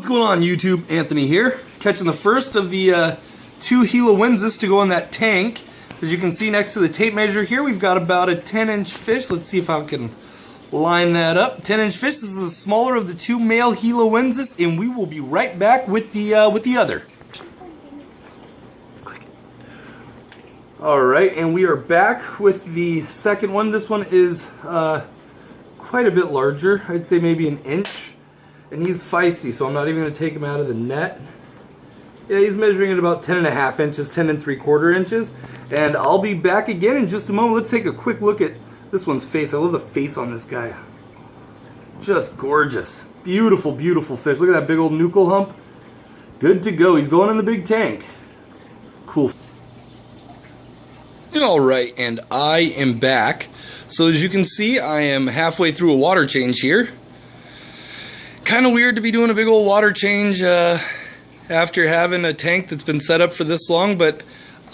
What's going on, YouTube? Anthony here, catching the first of the two xilos to go in that tank. As you can see next to the tape measure here, we've got about a 10-inch fish. Let's see if I can line that up. 10-inch fish. This is the smaller of the two male xilos, and we will be right back with the other. All right, and we are back with the second one. This one is quite a bit larger. I'd say maybe an inch. And he's feisty, so I'm not even going to take him out of the net. Yeah, he's measuring at about 10.5 inches, 10 3/4 inches. And I'll be back again in just a moment. Let's take a quick look at this one's face. I love the face on this guy. Just gorgeous. Beautiful, beautiful fish. Look at that big old nuchal hump. Good to go. He's going in the big tank. Cool. Alright, and I am back. So as you can see, I am halfway through a water change here. Kind of weird to be doing a big old water change after having a tank that's been set up for this long, but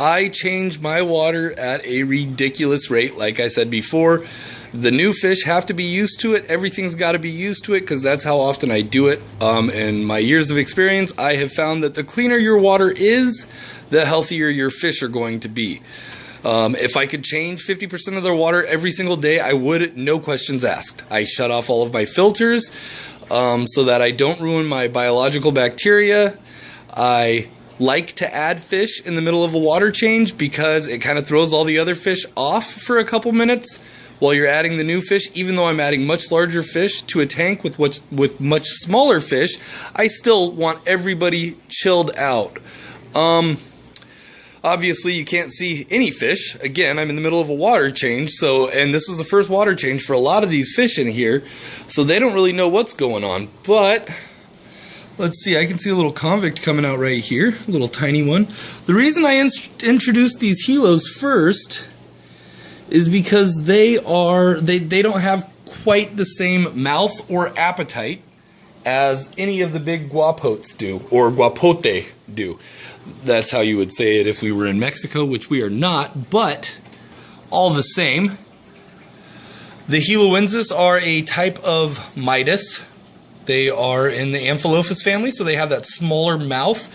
I change my water at a ridiculous rate. Like I said before, the new fish have to be used to it. Everything's got to be used to it because that's how often I do it. In my years of experience, I have found that the cleaner your water is, the healthier your fish are going to be. If I could change 50% of their water every single day, I would, no questions asked. I shut off all of my filters so that I don't ruin my biological bacteria. I like to add fish in the middle of a water change because it kind of throws all the other fish off for a couple minutes while you're adding the new fish. Even though I'm adding much larger fish to a tank with much smaller fish, I still want everybody chilled out. Obviously, you can't see any fish. Again, I'm in the middle of a water change, and this is the first water change for a lot of these fish in here, so they don't really know what's going on. But let's see, I can see a little convict coming out right here, a little tiny one. The reason I introduced these xilos first is because they don't have quite the same mouth or appetite as any of the big guapotes do, or guapote do. That's how you would say it if we were in Mexico, which we are not, but all the same. The xilos are a type of Midas. They are in the Amphilophus family, so they have that smaller mouth.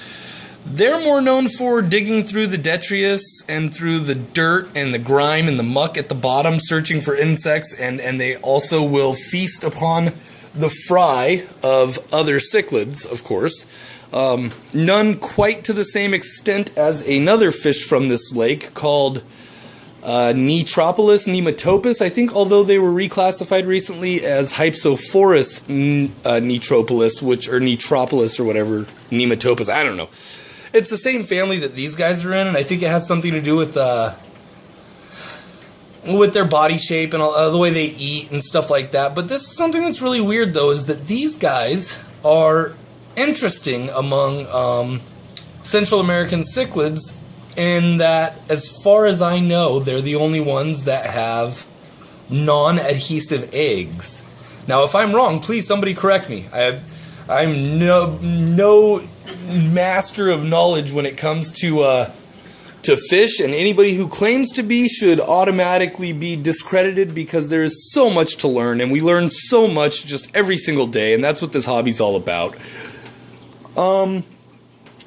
They're more known for digging through the detritus and through the dirt and the grime and the muck at the bottom, searching for insects, and they also will feast upon the fry of other cichlids, of course. None quite to the same extent as another fish from this lake called nematopus, I think, although they were reclassified recently as Hypsophorus netropolis, or netropolis or whatever, nematopus, I don't know. It's the same family that these guys are in, and I think it has something to do with their body shape and the way they eat and stuff like that. But this is something that's really weird, though, is that these guys are interesting among Central American cichlids in that, as far as I know, they're the only ones that have non-adhesive eggs. Now, if I'm wrong, please somebody correct me. I'm no master of knowledge when it comes to fish, and anybody who claims to be should automatically be discredited because there is so much to learn, and we learn so much just every single day, and that's what this hobby's all about.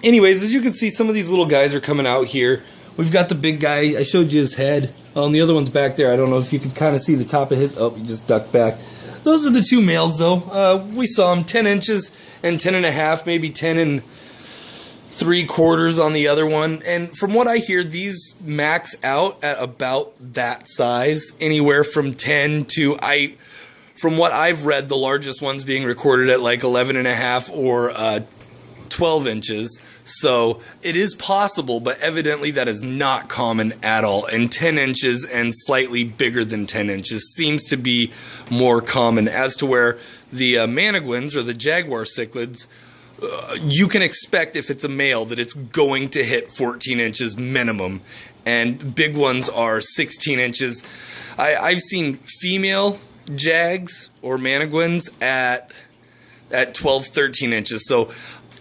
Anyways, as you can see, some of these little guys are coming out here. We've got the big guy. I showed you his head. And the other one's back there. I don't know if you can kind of see the top of his... Oh, he just ducked back. Those are the two males, though. We saw them 10 inches and 10.5, maybe 10 3/4 on the other one. And from what I hear, these max out at about that size, anywhere from 10 to... From what I've read, the largest ones being recorded at like 11.5 or 12 inches. So it is possible, but evidently that is not common at all. And 10 inches and slightly bigger than 10 inches seems to be more common, as to where the managuins, or the jaguar cichlids, you can expect, if it's a male, that it's going to hit 14 inches minimum. And big ones are 16 inches. I've seen female jags or managuins at 12, 13 inches. So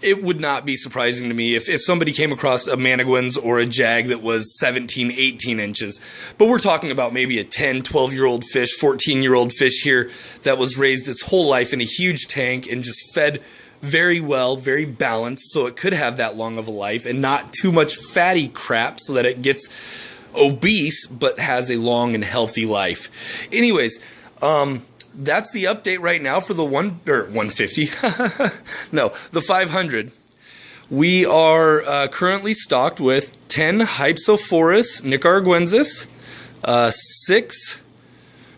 it would not be surprising to me if somebody came across a managuins or a jag that was 17, 18 inches. But we're talking about maybe a 10, 12-year-old fish, 14-year-old fish here that was raised its whole life in a huge tank and just fed very well, very balanced, so it could have that long of a life, and not too much fatty crap so that it gets obese but has a long and healthy life. Anyways, that's the update right now for the 150. No, the 500. We are currently stocked with 10 Hypsophorus nicaragüensis, 6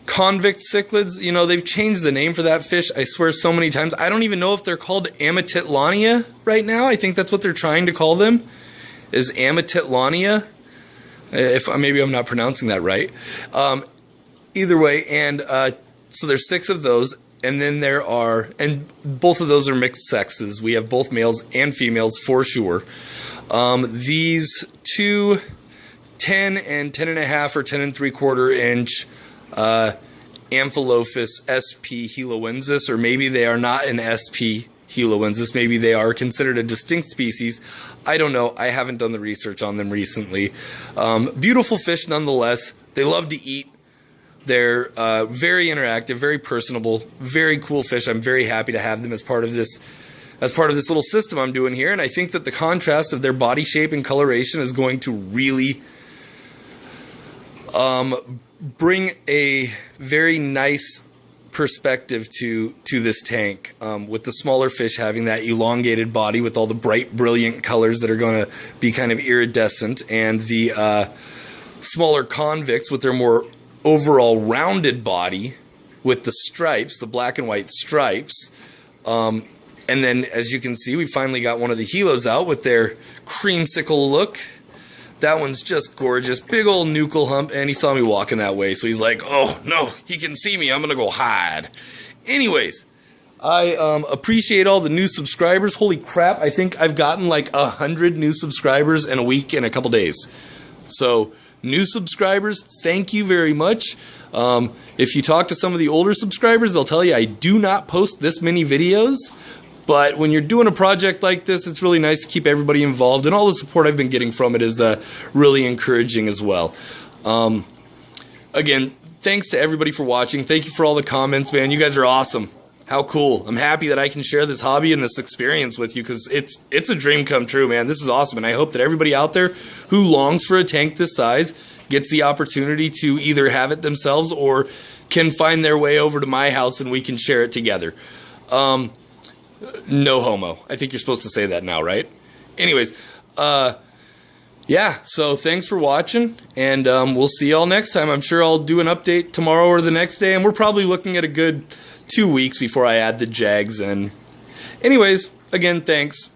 convict cichlids. You know, they've changed the name for that fish, I swear, so many times. I don't even know if they're called Amatitlania right now. I think that's what they're trying to call them, is Amatitlania. If maybe I'm not pronouncing that right. Either way, and so there's 6 of those, and then there are, and both of those are mixed sexes. We have both males and females for sure. These 2 10 and 10.5 or 10 3/4 inch Amphilophus sp heloensis, or maybe they are not an sp heloensis, maybe they are considered a distinct species. I don't know. I haven't done the research on them recently. Beautiful fish nonetheless. They love to eat. They're very interactive, very personable, very cool fish. I'm very happy to have them as part of this little system I'm doing here, and I think that the contrast of their body shape and coloration is going to really bring a very nice perspective to this tank, with the smaller fish having that elongated body with all the bright, brilliant colors that are going to be kind of iridescent, and the smaller convicts with their more overall rounded body with the stripes, the black and white stripes. And then, as you can see, we finally got one of the xilos out with their creamsicle look. That one's just gorgeous. Big old nuchal hump, and he saw me walking that way, so he's like, oh, no, he can see me. I'm going to go hide. Anyways, I appreciate all the new subscribers. Holy crap, I think I've gotten like 100 new subscribers in a week and a couple days. So, new subscribers, thank you very much. If you talk to some of the older subscribers, they'll tell you I do not post this many videos. But when you're doing a project like this, it's really nice to keep everybody involved, and all the support I've been getting from it is really encouraging as well. Again, thanks to everybody for watching. Thank you for all the comments, man. You guys are awesome. How cool. I'm happy that I can share this hobby and this experience with you, because it's a dream come true, man. This is awesome, and I hope that everybody out there who longs for a tank this size gets the opportunity to either have it themselves or can find their way over to my house and we can share it together. No homo. I think you're supposed to say that now, right? Anyways, yeah, so thanks for watching, and we'll see y'all next time. I'm sure I'll do an update tomorrow or the next day, and we're probably looking at a good 2 weeks before I add the jags in. Anyways, again, thanks.